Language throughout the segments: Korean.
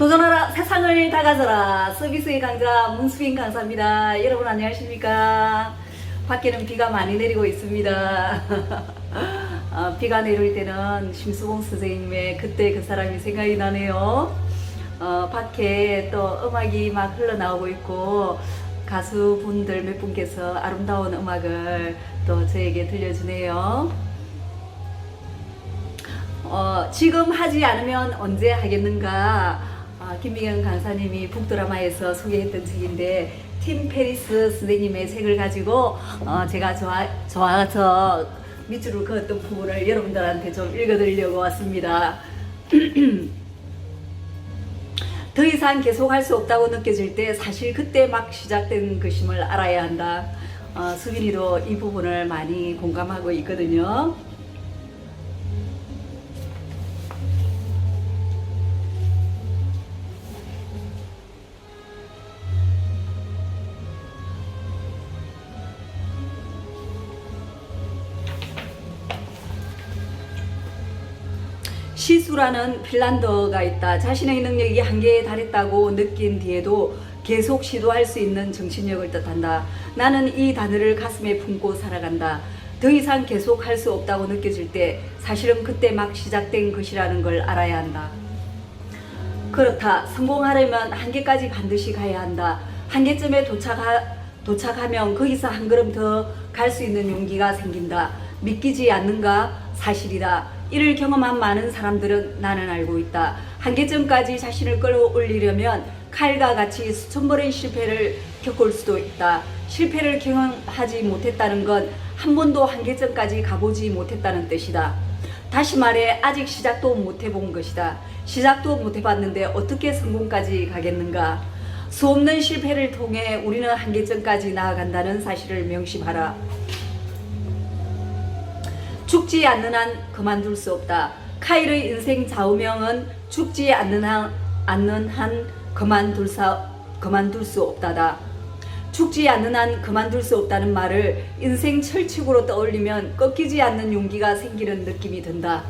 도전하라 세상을 다 가져라 서비스의 강자 문수빈 강사입니다. 여러분 안녕하십니까? 밖에는 비가 많이 내리고 있습니다. 비가 내릴 때는 심수봉 선생님의 그때 그 사람이 생각이 나네요. 밖에 또 음악이 막 흘러나오고 있고 가수분들 몇 분께서 아름다운 음악을 또 저에게 들려주네요. 지금 하지 않으면 언제 하겠는가? 김미경 강사님이 북드라마에서 소개했던 책인데 팀 페리스 선생님의 책을 가지고 제가 좋아서 밑줄을 그었던 부분을 여러분들한테 좀 읽어드리려고 왔습니다. 더 이상 계속할 수 없다고 느껴질 때 사실 그때 막 시작된 것임을 알아야 한다. 수빈이도 이 부분을 많이 공감하고 있거든요. 시수라는 핀란드어가 있다. 자신의 능력이 한계에 달했다고 느낀 뒤에도 계속 시도할 수 있는 정신력을 뜻한다. 나는 이 단어를 가슴에 품고 살아간다. 더 이상 계속 할 수 없다고 느껴질 때 사실은 그때 막 시작된 것이라는 걸 알아야 한다. 그렇다. 성공하려면 한계까지 반드시 가야 한다. 한계점에 도착하면 거기서 한 걸음 더 갈 수 있는 용기가 생긴다. 믿기지 않는가? 사실이다. 이를 경험한 많은 사람들은 나는 알고 있다. 한계점까지 자신을 끌어올리려면 칼과 같이 수천 번의 실패를 겪을 수도 있다. 실패를 경험하지 못했다는 건 한 번도 한계점까지 가보지 못했다는 뜻이다. 다시 말해 아직 시작도 못 해본 것이다. 시작도 못 해봤는데 어떻게 성공까지 가겠는가? 수없는 실패를 통해 우리는 한계점까지 나아간다는 사실을 명심하라. 죽지 않는 한 그만둘 수 없다. 카일의 인생 좌우명은 죽지 않는 한 그만둘 수 없다다. 죽지 않는 한 그만둘 수 없다는 말을 인생 철칙으로 떠올리면 꺾이지 않는 용기가 생기는 느낌이 든다.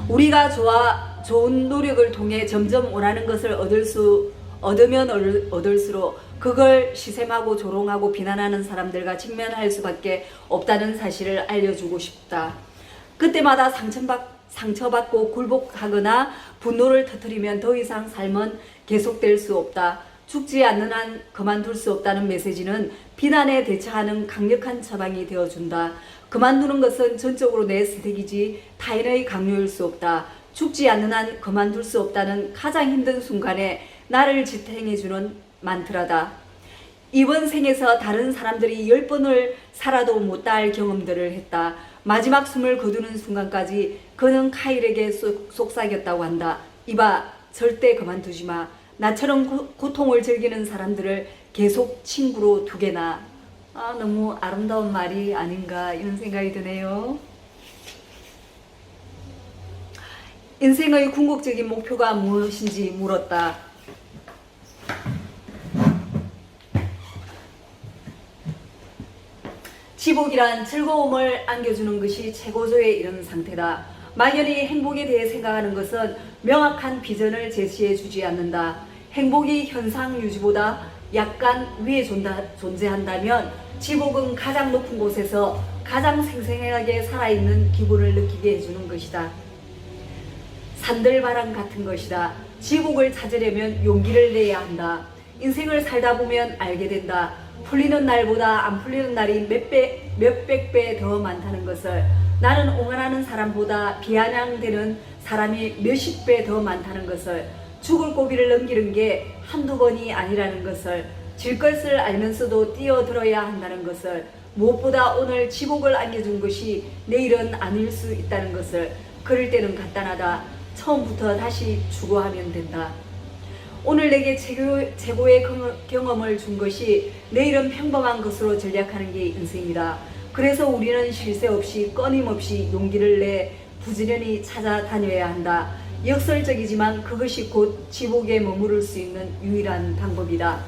우리가 좋은 노력을 통해 점점 원하는 것을 얻으면 얻을수록 그걸 시샘하고 조롱하고 비난하는 사람들과 직면할 수밖에 없다는 사실을 알려주고 싶다. 그때마다 상처받고 굴복하거나 분노를 터뜨리면 더 이상 삶은 계속될 수 없다. 죽지 않는 한 그만둘 수 없다는 메시지는 비난에 대처하는 강력한 처방이 되어준다. 그만두는 것은 전적으로 내 선택이지 타인의 강요일 수 없다. 죽지 않는 한 그만둘 수 없다는 가장 힘든 순간에 나를 지탱해주는 만트라다. 이번 생에서 다른 사람들이 10번을 살아도 못 닿을 경험들을 했다. 마지막 숨을 거두는 순간까지 그는 카일에게 속삭였다고 한다. 이봐, 절대 그만두지 마. 나처럼 고통을 즐기는 사람들을 계속 친구로 두게나. 너무 아름다운 말이 아닌가 이런 생각이 드네요. 인생의 궁극적인 목표가 무엇인지 물었다. 지복이란 즐거움을 안겨주는 것이 최고조에 이르는 상태다. 막연히 행복에 대해 생각하는 것은 명확한 비전을 제시해 주지 않는다. 행복이 현상 유지보다 약간 위에 존재한다면 지복은 가장 높은 곳에서 가장 생생하게 살아있는 기분을 느끼게 해주는 것이다. 산들바람 같은 것이다. 지복을 찾으려면 용기를 내야 한다. 인생을 살다 보면 알게 된다. 풀리는 날보다 안 풀리는 날이 몇백 배 더 많다는 것을, 나는 응원하는 사람보다 비아냥되는 사람이 몇십 배 더 많다는 것을, 죽을 고비를 넘기는 게 한두 번이 아니라는 것을, 질 것을 알면서도 뛰어들어야 한다는 것을, 무엇보다 오늘 지복을 안겨준 것이 내일은 아닐 수 있다는 것을, 그럴 때는 간단하다. 처음부터 다시 추구하면 된다. 오늘 내게 최고의 경험을 준 것이 내일은 평범한 것으로 전략하는 게 인생이다. 그래서 우리는 쉴 새 없이 끊임없이 용기를 내 부지런히 찾아다녀야 한다. 역설적이지만 그것이 곧 지복에 머무를 수 있는 유일한 방법이다.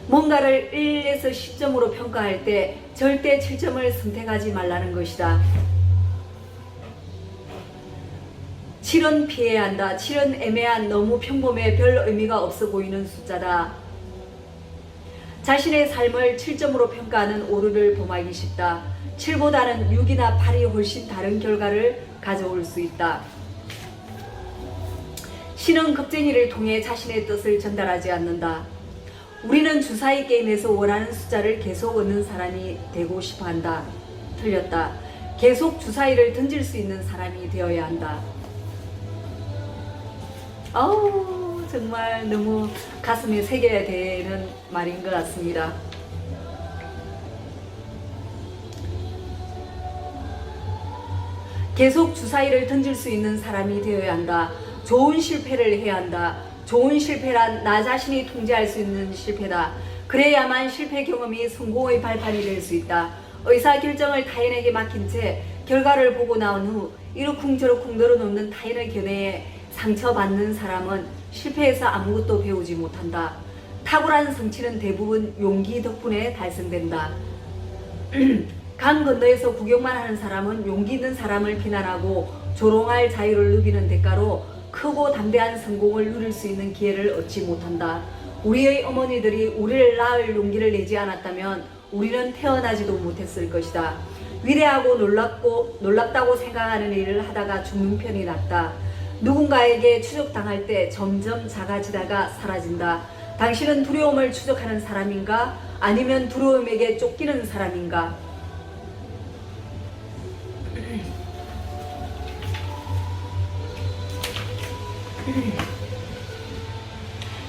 뭔가를 1에서 10점으로 평가할 때 절대 7점을 선택하지 말라는 것이다. 7은 피해야 한다. 7은 애매한, 너무 평범해 별 의미가 없어 보이는 숫자다. 자신의 삶을 7점으로 평가하는 오류를 범하기 쉽다. 7보다는 6이나 8이 훨씬 다른 결과를 가져올 수 있다. 신은 겁쟁이를 통해 자신의 뜻을 전달하지 않는다. 우리는 주사위 게임에서 원하는 숫자를 계속 얻는 사람이 되고 싶어 한다. 틀렸다. 계속 주사위를 던질 수 있는 사람이 되어야 한다. 정말 너무 가슴에 새겨야 되는 말인 것 같습니다. 계속 주사위를 던질 수 있는 사람이 되어야 한다. 좋은 실패를 해야 한다. 좋은 실패란 나 자신이 통제할 수 있는 실패다. 그래야만 실패 경험이 성공의 발판이 될 수 있다. 의사결정을 타인에게 맡긴 채 결과를 보고 나온 후 이러쿵저러쿵 늘어놓는 타인의 견해에 상처받는 사람은 실패해서 아무것도 배우지 못한다. 탁월한 성취는 대부분 용기 덕분에 달성된다. 강 건너에서 구경만 하는 사람은 용기 있는 사람을 비난하고 조롱할 자유를 누리는 대가로 크고 담대한 성공을 누릴 수 있는 기회를 얻지 못한다. 우리의 어머니들이 우리를 낳을 용기를 내지 않았다면 우리는 태어나지도 못했을 것이다. 위대하고 놀랍다고 생각하는 일을 하다가 죽는 편이 낫다. 누군가에게 추적당할 때 점점 작아지다가 사라진다. 당신은 두려움을 추적하는 사람인가? 아니면 두려움에게 쫓기는 사람인가?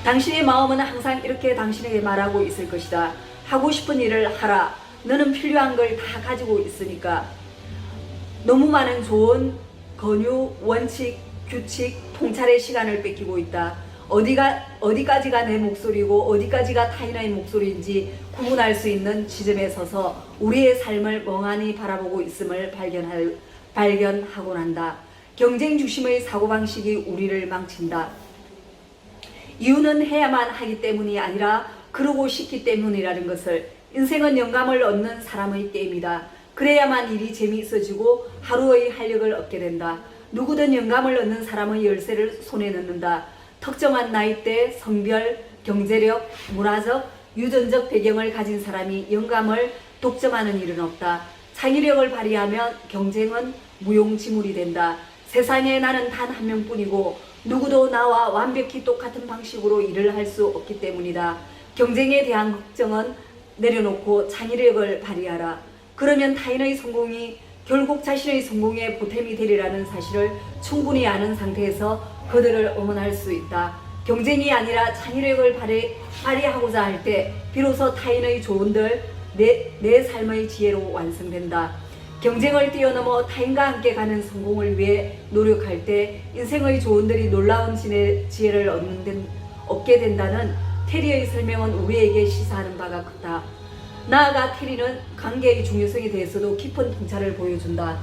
당신의 마음은 항상 이렇게 당신에게 말하고 있을 것이다. 하고 싶은 일을 하라. 너는 필요한 걸 다 가지고 있으니까. 너무 많은 조언, 권유, 원칙, 규칙, 통찰의 시간을 뺏기고 있다. 어디까지가 내 목소리고 어디까지가 타인의 목소리인지 구분할 수 있는 지점에 서서 우리의 삶을 멍하니 바라보고 있음을 발견하곤 한다. 경쟁 중심의 사고방식이 우리를 망친다. 이유는 해야만 하기 때문이 아니라 그러고 싶기 때문이라는 것을. 인생은 영감을 얻는 사람의 게임이다. 그래야만 일이 재미있어지고 하루의 활력을 얻게 된다. 누구든 영감을 얻는 사람의 열쇠를 손에 넣는다. 특정한 나이대, 성별, 경제력, 문화적, 유전적 배경을 가진 사람이 영감을 독점하는 일은 없다. 창의력을 발휘하면 경쟁은 무용지물이 된다. 세상에 나는 단 한 명뿐이고 누구도 나와 완벽히 똑같은 방식으로 일을 할 수 없기 때문이다. 경쟁에 대한 걱정은 내려놓고 창의력을 발휘하라. 그러면 타인의 성공이 결국 자신의 성공에 보탬이 되리라는 사실을 충분히 아는 상태에서 그들을 응원할 수 있다. 경쟁이 아니라 창의력을 발휘하고자 할 때 비로소 타인의 조언들, 내 삶의 지혜로 완성된다. 경쟁을 뛰어넘어 타인과 함께 가는 성공을 위해 노력할 때 인생의 조언들이 놀라운 지혜를 얻게 된다는 테리의 설명은 우리에게 시사하는 바가 크다. 나아가 테리는 관계의 중요성에 대해서도 깊은 통찰을 보여준다.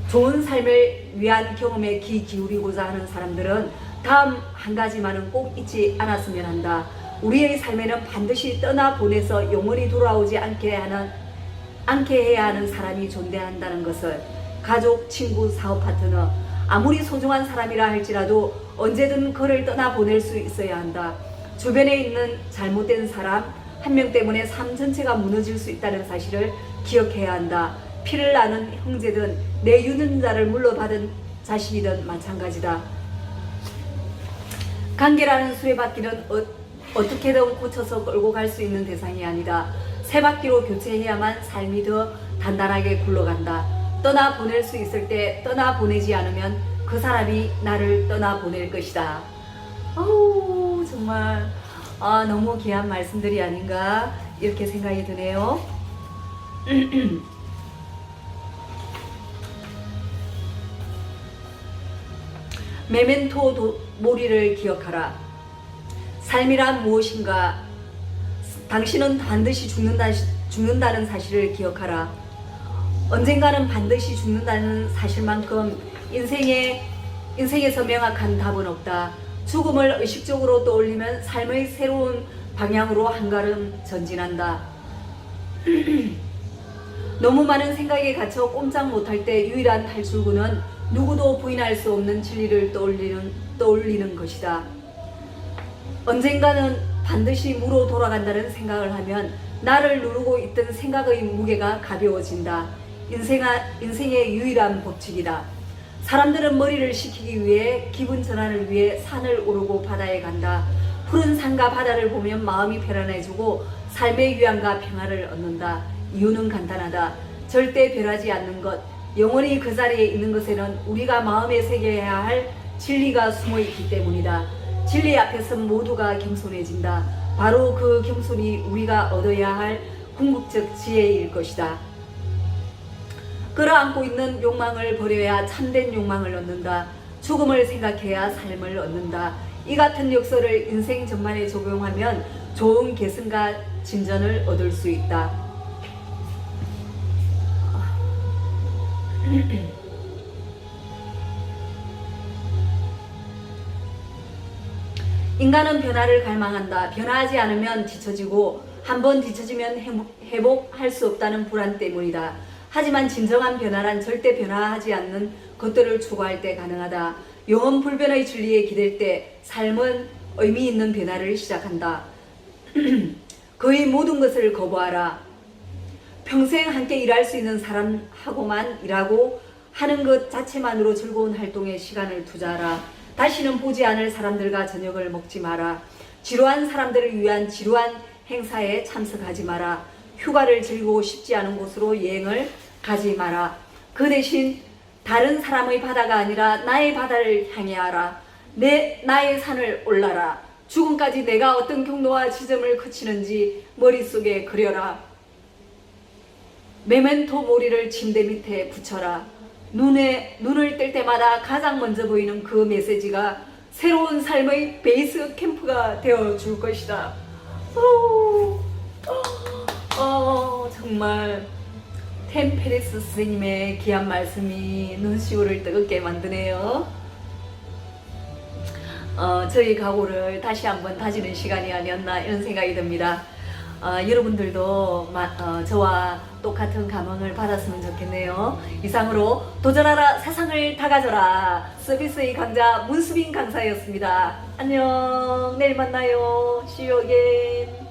좋은 삶을 위한 경험에 귀 기울이고자 하는 사람들은 다음 한 가지만은 꼭 잊지 않았으면 한다. 우리의 삶에는 반드시 떠나보내서 영원히 돌아오지 않게 해야 하는 사람이 존재한다는 것을. 가족, 친구, 사업 파트너, 아무리 소중한 사람이라 할지라도 언제든 그를 떠나보낼 수 있어야 한다. 주변에 있는 잘못된 사람 한 명 때문에 삶 전체가 무너질 수 있다는 사실을 기억해야 한다. 피를 나눈 형제든 내 유전자를 물려받은 자식이든 마찬가지다. 관계라는 수레바퀴는 어떻게든 고쳐서 끌고 갈 수 있는 대상이 아니다. 새 바퀴로 교체해야만 삶이 더 단단하게 굴러간다. 떠나보낼 수 있을 때 떠나보내지 않으면 그 사람이 나를 떠나보낼 것이다. 정말 너무 귀한 말씀들이 아닌가 이렇게 생각이 드네요. 메멘토 모리를 기억하라. 삶이란 무엇인가? 당신은 반드시 죽는다는 사실을 기억하라. 언젠가는 반드시 죽는다는 사실만큼 인생에서 명확한 답은 없다. 죽음을 의식적으로 떠올리면 삶의 새로운 방향으로 한 걸음 전진한다. 너무 많은 생각에 갇혀 꼼짝 못할 때 유일한 탈출구는 누구도 부인할 수 없는 진리를 떠올리는 것이다. 언젠가는 반드시 무로 돌아간다는 생각을 하면 나를 누르고 있던 생각의 무게가 가벼워진다. 인생의 유일한 법칙이다. 사람들은 머리를 식히기 위해, 기분 전환을 위해 산을 오르고 바다에 간다. 푸른 산과 바다를 보면 마음이 편안해지고 삶의 위안과 평화를 얻는다. 이유는 간단하다. 절대 변하지 않는 것, 영원히 그 자리에 있는 것에는 우리가 마음에 새겨야 할 진리가 숨어 있기 때문이다. 진리 앞에서 모두가 겸손해진다. 바로 그 겸손이 우리가 얻어야 할 궁극적 지혜일 것이다. 끌어안고 있는 욕망을 버려야 참된 욕망을 얻는다. 죽음을 생각해야 삶을 얻는다. 이 같은 역설을 인생 전반에 적용하면 좋은 개선과 진전을 얻을 수 있다. 인간은 변화를 갈망한다. 변화하지 않으면 뒤처지고 한번 뒤처지면 회복할 수 없다는 불안 때문이다. 하지만 진정한 변화란 절대 변화하지 않는 것들을 추구할 때 가능하다. 영원 불변의 진리에 기댈 때 삶은 의미 있는 변화를 시작한다. 거의 모든 것을 거부하라. 평생 함께 일할 수 있는 사람하고만 일하고 하는 것 자체만으로 즐거운 활동에 시간을 투자하라. 다시는 보지 않을 사람들과 저녁을 먹지 마라. 지루한 사람들을 위한 지루한 행사에 참석하지 마라. 휴가를 즐기고 싶지 않은 곳으로 여행을 가지 마라. 그 대신 다른 사람의 바다가 아니라 나의 바다를 향해 하라. 나의 산을 올라라. 죽음까지 내가 어떤 경로와 지점을 거치는지 머릿속에 그려라. 메멘토 모리를 침대 밑에 붙여라. 눈을 뜰 때마다 가장 먼저 보이는 그 메시지가 새로운 삶의 베이스 캠프가 되어줄 것이다. 정말 템페리스 선생님의 귀한 말씀이 눈시울을 뜨겁게 만드네요. 저희 각오를 다시 한번 다지는 시간이 아니었나 이런 생각이 듭니다. 여러분들도 저와 똑같은 감흥을 받았으면 좋겠네요. 이상으로 도전하라 세상을 다 가져라 서비스의 강자 문수빈 강사였습니다. 안녕, 내일 만나요. See you again.